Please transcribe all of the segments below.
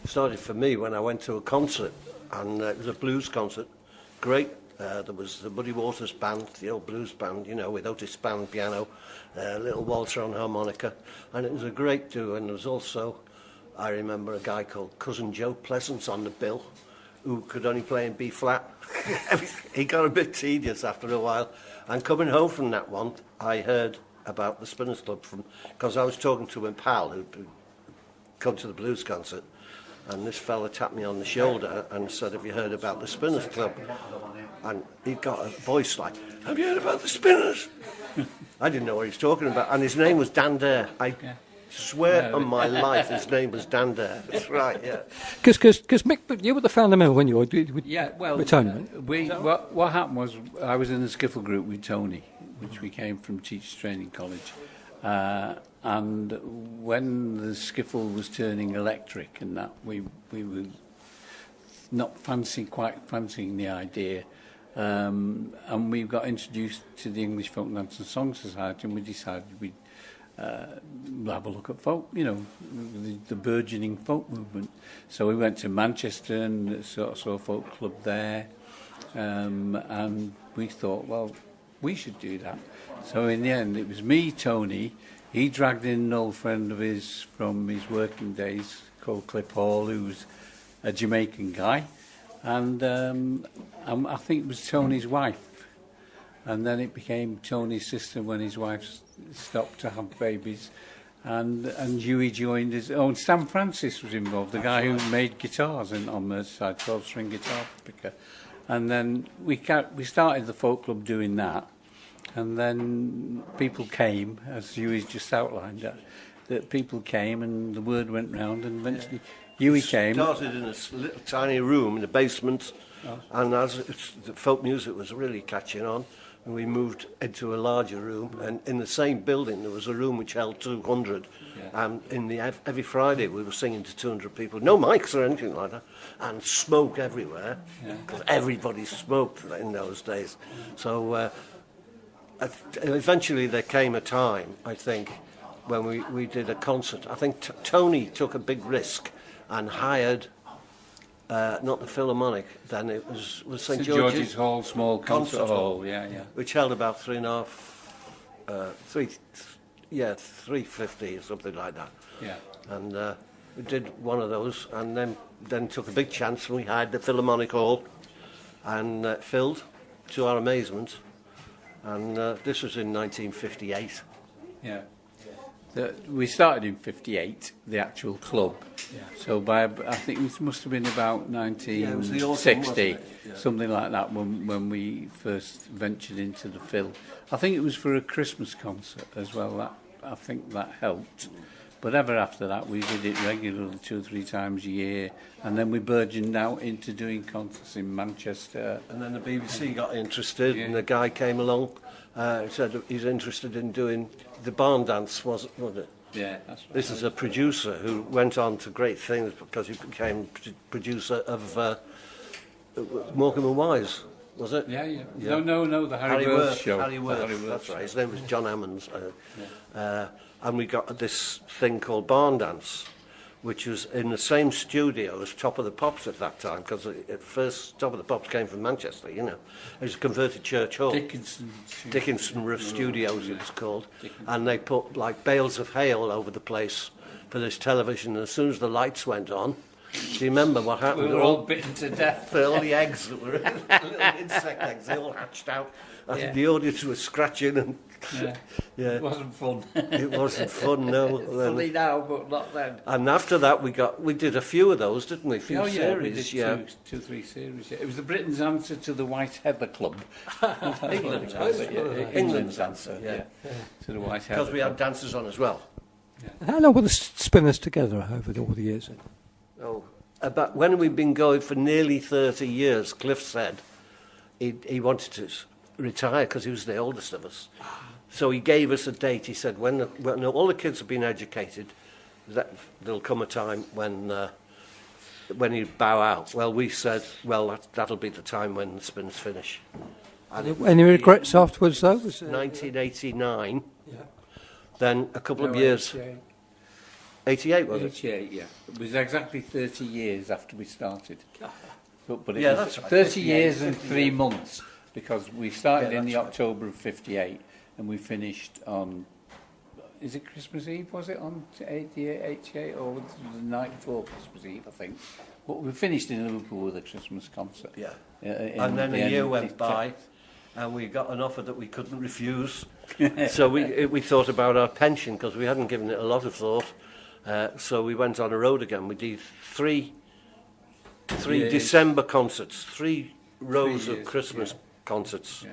started for me when I went to a concert, and it was a blues concert. Great. There was the Muddy Waters band, the old blues band, you know, with Otis Spann piano, Little Walter on harmonica, and it was a great do. And there was also, I remember, a guy called Cousin Joe Pleasance on the bill, who could only play in B flat. He got a bit tedious after a while. And coming home from that one, I heard about the Spinners Club because I was talking to a pal who'd come to the blues concert, and this fella tapped me on the shoulder and said, "Have you heard about the Spinners Club?" And he got a voice like, "Have you heard about the Spinners?" I didn't know what he was talking about, and his name was Dan Dare. I swear on my life his name was Dan Dare. That's right, yeah. Because Mick, you were the founder member when you were with Tony. What happened was I was in the skiffle group with Tony, which we came from Teachers Training College. And when the skiffle was turning electric and that, we were not quite fancying the idea. And we got introduced to the English Folk Dance and Song Society, and we decided we'd have a look at folk, you know, the burgeoning folk movement. So we went to Manchester and saw a folk club there, and we thought, well, we should do that. So in the end, it was me, Tony. He dragged in an old friend of his from his working days called Clip Hall, who was a Jamaican guy, and I think it was Tony's wife. And then it became Tony's sister when his wife stopped to have babies, and Hughie joined us. Oh, and Stan Francis was involved, the guy who made guitars on Merseyside, 12-string guitar picker. And then we started the folk club doing that. And then people came, as Hughie's just outlined, that people came and the word went round, and eventually Hughie came. Started in a little tiny room in the basement, and as the folk music was really catching on, and we moved into a larger room, and in the same building there was a room which held 200, and every Friday we were singing to 200 people, no mics or anything like that, and smoke everywhere, because everybody smoked in those days. So eventually there came a time, I think, when we did a concert. I think Tony took a big risk and hired, not the Philharmonic, then it was St George's Hall, small concert hall, which held about 350 or something like that. Yeah. And we did one of those, and then took a big chance, and we hired the Philharmonic Hall, and filled, to our amazement. And this was in 1958. Yeah. We started in 58, the actual club. Yeah. So I think it must have been about 1960, something like that, when we first ventured into the Phil. I think it was for a Christmas concert as well. I think that helped. But ever after that, we did it regularly 2 or 3 times a year, and then we burgeoned out into doing concerts in Manchester. And then the BBC got interested, and the guy came along, said he's interested in doing the barn dance, wasn't it? Yeah, that's right. This is a producer who went on to great things because he became producer of Morecambe and Wise, was it? Yeah. No, the Harry Worth show. Harry Worth, that's right. His name was John Ammons. And we got this thing called Barn Dance, which was in the same studio as Top of the Pops at that time, because at first Top of the Pops came from Manchester, you know. It was a converted church hall. Dickinson Studios, it was called. And they put like bales of hay all over the place for this television. And as soon as the lights went on, do you remember what happened? We were all bitten to death. All the eggs that were little insect eggs, they all hatched out. And the audience was scratching and... It wasn't fun. It wasn't fun, no. Funny now, but not then. And after that, we did a few of those, didn't we? A few series, we did two, 3 series. It was the Britain's answer to the White Heather Club. England's answer, to the White Heather. Because we had dancers on as well. Yeah. How long were the Spinners together over all the years? About when we'd been going for nearly 30 years, Cliff said he wanted to retire because he was the oldest of us. So he gave us a date. He said, when all the kids have been educated, there'll come a time when you bow out. Well, we said, that'll be the time when the Spinners finish. And any regrets afterwards, though? 1989. Yeah. Then a couple of years. 88, was it? 88, yeah. It was exactly 30 years after we started. But it Yeah, was that's right. 30 years and 3 months, because we started Yeah, in the that's right. October of 58 and we finished on, is it Christmas Eve, was it, on 88, or was it the night before Christmas Eve, I think. But we finished in Liverpool with a Christmas concert. Yeah. In And then the a year end, went by, and we got an offer that we couldn't refuse. So we thought about our pension, because we hadn't given it a lot of thought. So we went on the road again. We did three Years. December concerts, 3 rows 3 of years, Christmas yeah. concerts. Yeah.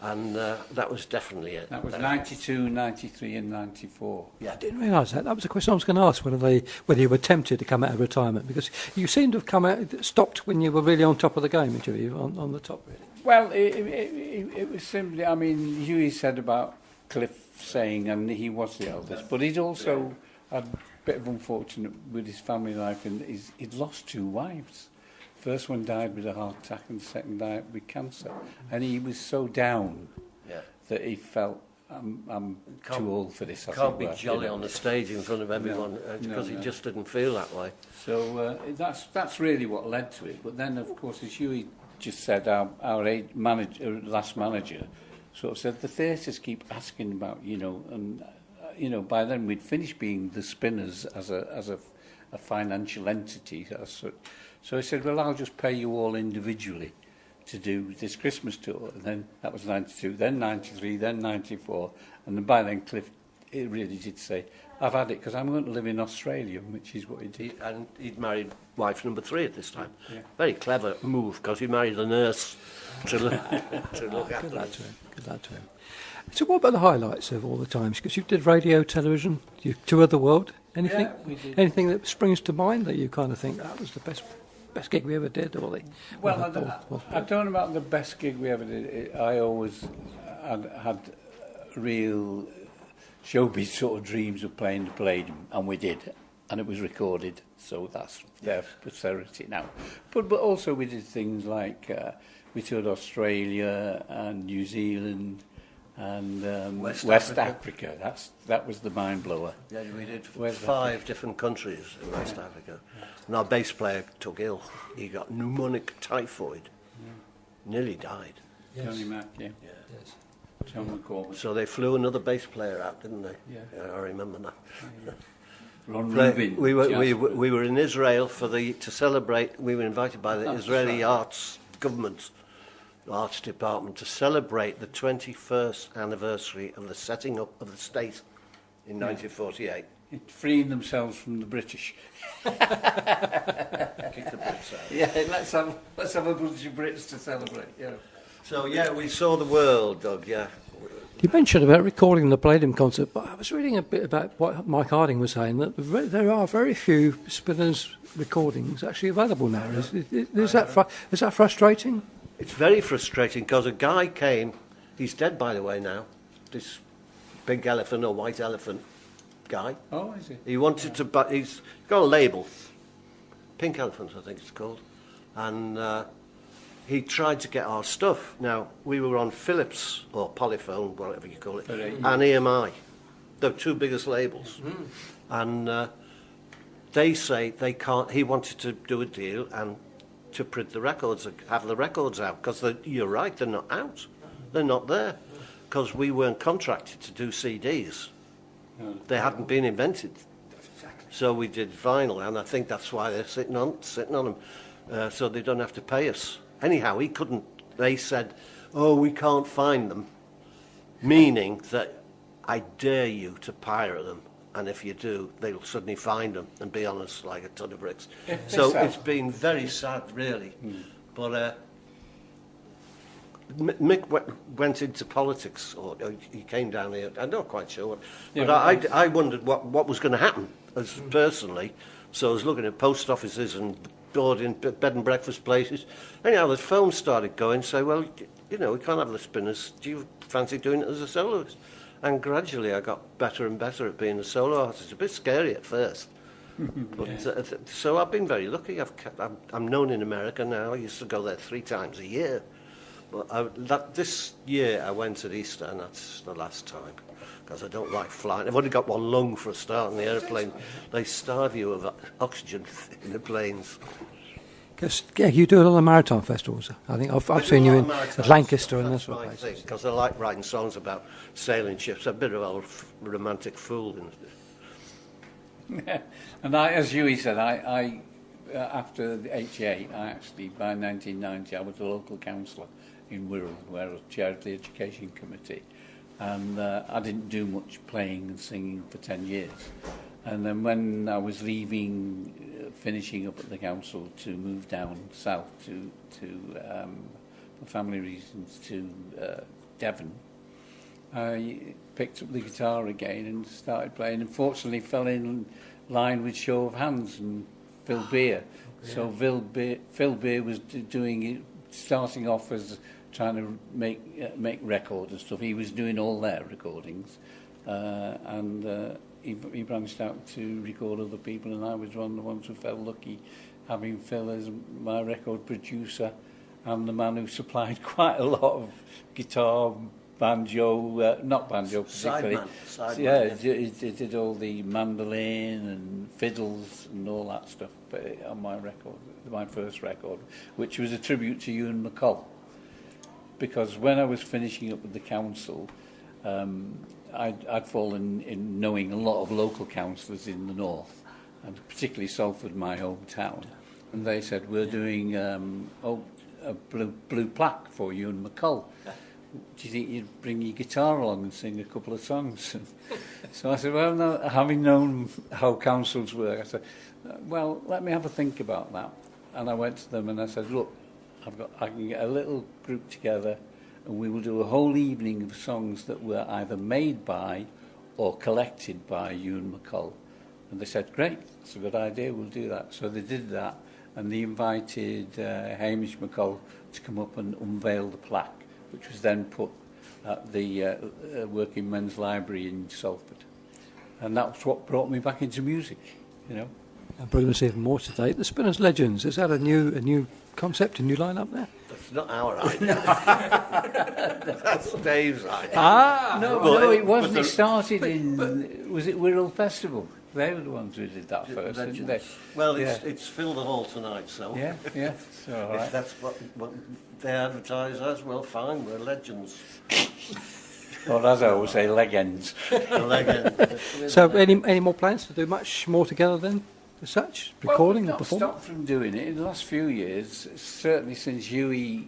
And that was definitely it. That was 92, 93 and 94. Yeah. I didn't realise that. That was a question I was going to ask, whether you were tempted to come out of retirement, because you seem to have stopped when you were really on top of the game, didn't you? On the top, really. Well, it was simply, I mean, Hughie said about Cliff saying, and he was the eldest, but he'd also had a bit of unfortunate with his family life, and he'd lost 2 wives. First one died with a heart attack, and the second died with cancer. And he was so down that he felt, I'm too old for this. Can't be jolly on the stage in front of everyone, because he just didn't feel that way. So that's really what led to it. But then, of course, as Hughie just said, our last manager sort of said, the theatres keep asking about, and by then we'd finished being the Spinners as a financial entity as such. So he said, well, I'll just pay you all individually to do this Christmas tour. And then that was 92, then 93, then 94. And then by then Cliff, it really did say, I've had it, because I'm going to live in Australia, which is what he did. And he'd married wife number 3 at this time. Yeah. Very clever move, because he married a nurse to look after Good him. lad to him. Good lad to him. So what about the highlights of all the times? Because you did radio, television, you toured the world. Anything? Yeah, we did. Anything that springs to mind that you kind of think that was the best gig we ever did, or Well, I don't know about the best gig we ever did. I always had real showbiz sort of dreams of playing the Palladium, and we did, and it was recorded, so that's their posterity now. But also we did things like we toured Australia and New Zealand and West Africa. That was the mind blower. Yeah, we did 5 different countries in West Africa. And our bass player took ill. He got pneumonic typhoid. Nearly died. Yes. Johnny Mack, yeah. Yes. John McCormick. So they flew another bass player out, didn't they? Yeah. I remember that. Ron Rubin. We were in Israel to celebrate. We were invited by the Israeli government arts department to celebrate the 21st anniversary of the setting up of the state in 1948. Freeing themselves from the British. Kick the Brits out. Yeah, let's have a bunch of Brits to celebrate. Yeah. So yeah, we saw the world, Doug. Yeah. You mentioned about recording the Palladium concert, but I was reading a bit about what Mike Harding was saying, that there are very few Spinners recordings actually available now. Is that frustrating? It's very frustrating, because a guy came. He's dead, by the way, now. This big elephant or white elephant guy. Oh, is it? He wanted to, but he's got a label, Pink Elephant, I think it's called, and he tried to get our stuff. Now we were on Philips or Polyphone, whatever you call it, and EMI, the 2 biggest labels, and they say they can't. He wanted to do a deal and to print the records, have the records out, because you're right, they're not out, they're not there, because we weren't contracted to do CDs. They hadn't been invented, so we did vinyl, and I think that's why they're sitting on them, so they don't have to pay us. Anyhow, he couldn't. They said, "Oh, we can't find them," meaning that I dare you to pirate them, and if you do, they'll suddenly find them and be on us like a ton of bricks. So it's been very sad, really. But Mick went into politics, or he came down here. I'm not quite sure, but I wondered what was going to happen personally. So I was looking at post offices and boarding bed and breakfast places. Anyhow, the phone started going. So, well, we can't have the Spinners. Do you fancy doing it as a soloist? And gradually, I got better and better at being a solo artist. It's a bit scary at first. But so I've been very lucky. I'm known in America now. I used to go there 3 times a year. But this year I went at Easter, and that's the last time, because I don't like flying. I've only got one lung for a start in the airplane. They starve you of oxygen in the planes. Yeah, you do a lot of maritime festivals. I think I've seen you in at Lancaster and that sort of places. Because I like writing songs about sailing ships. I'm a bit of a romantic fool. Yeah. And as Hughie said, I after the HA, by 1990, I was a local councillor in Wirral, where I was chair of the Education Committee. And I didn't do much playing and singing for 10 years. And then when I was leaving, finishing up at the council to move down south for family reasons to Devon, I picked up the guitar again and started playing. Unfortunately, fell in line with Show of Hands and Phil Beer. Yeah. So Phil Beer was doing it, starting off as trying to make records and stuff. He was doing all their recordings, and he branched out to record other people, and I was one of the ones who felt lucky having Phil as my record producer and the man who supplied quite a lot of guitar, banjo, not banjo particularly. Sideman. He did all the mandolin and fiddles and all that stuff on my record, my first record, which was a tribute to Ewan McCall. Because when I was finishing up with the council, I'd fallen in knowing a lot of local councillors in the north, and particularly Salford, my hometown. And they said, we're doing a blue plaque for Ewan McCall. Do you think you'd bring your guitar along and sing a couple of songs? So I said, well, no, having known how councils work, I said, well, let me have a think about that. And I went to them and I said, look, I can get a little group together and we will do a whole evening of songs that were either made by or collected by Ewan McCall. And they said, great, that's a good idea, we'll do that. So they did that, and they invited Hamish McCall to come up and unveil the plaque, which was then put at the Working Men's Library in Salford. And that's what brought me back into music, you know. And bringing us even more today, the Spinners Legends. Is that a new concept, a new line-up there? That's not our idea. That's Dave's idea. No, it wasn't. It started in, was it Wirral Festival? They were the ones who did that first, didn't they? Well, it's filled the hall tonight, so... Yeah. So, right. If that's what they advertise as, well, fine, we're legends. Well, as I always say, legends. So, any more plans to do much more together then, as such? Recording and performing? Well, we've not stopped from doing it. In the last few years, certainly since Hughie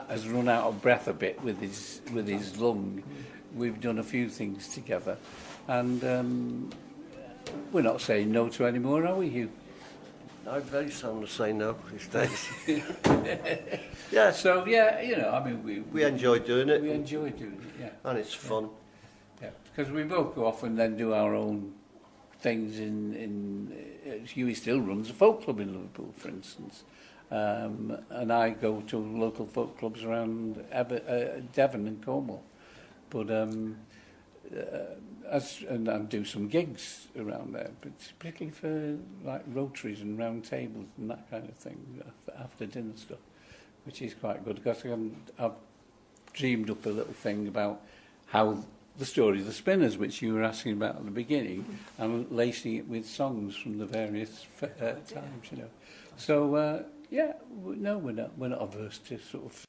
has run out of breath a bit with his lung, we've done a few things together. And we're not saying no to any more, are we, Hugh? I'm very seldom to say no these days. Yeah. So you know, I mean, we enjoy doing it. We enjoy doing it, yeah. And it's fun. Yeah, because we both go off and then do our own things. Hughie still runs a folk club in Liverpool, for instance, and I go to local folk clubs around Devon and Cornwall, but. And I do some gigs around there, but particularly for like rotaries and round tables and that kind of thing after dinner stuff, which is quite good because I've dreamed up a little thing about how the story of the Spinners, which you were asking about at the beginning, and lacing it with songs from the various times, you know. So we're not averse to sort of